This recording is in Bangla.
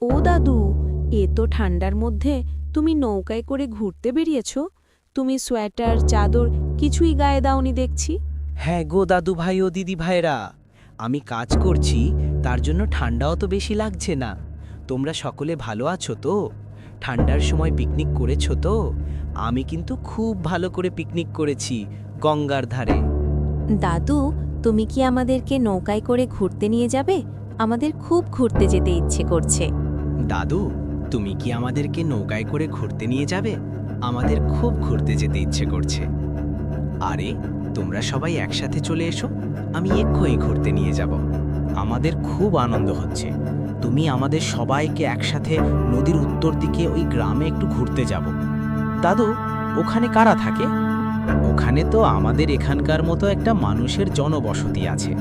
ও দাদু, এ তো ঠান্ডার মধ্যে তুমি নৌকায় করে ঘুরতে বেরিয়েছ। তুমি সোয়েটার চাদর কিছুই গায়ে দাওনি দেখছি। হ্যাঁ গো দাদু ভাই ও দিদি ভাইরা, আমি কাজ করছি, তার জন্য ঠান্ডাও তো বেশি লাগছে না। তোমরা সকলে ভালো আছো তো? ঠান্ডার সময় পিকনিক করেছো তো? আমি কিন্তু খুব ভালো করে পিকনিক করেছি গঙ্গার ধারে। দাদু, তুমি কি আমাদেরকে নৌকায় করে ঘুরতে নিয়ে যাবে? আমাদের খুব ঘুরতে যেতে ইচ্ছে করছে। দাদু, তুমি কি আমাদেরকে নৌকায় করে ঘুরতে নিয়ে যাবে? আমাদের খুব ঘুরতে যেতে ইচ্ছে করছে। আরে, তোমরা সবাই একসাথে চলে এসো, আমি এক্ষুনি ঘুরতে নিয়ে যাব। আমাদের খুব আনন্দ হচ্ছে। তুমি আমাদের সবাইকে একসাথে নদীর উত্তর দিকে ওই গ্রামে একটু ঘুরতে যাব। দাদু, ওখানে কারা থাকে? ওখানে তো আমাদের এখানকার মতো একটা মানুষের জনবসতি আছে।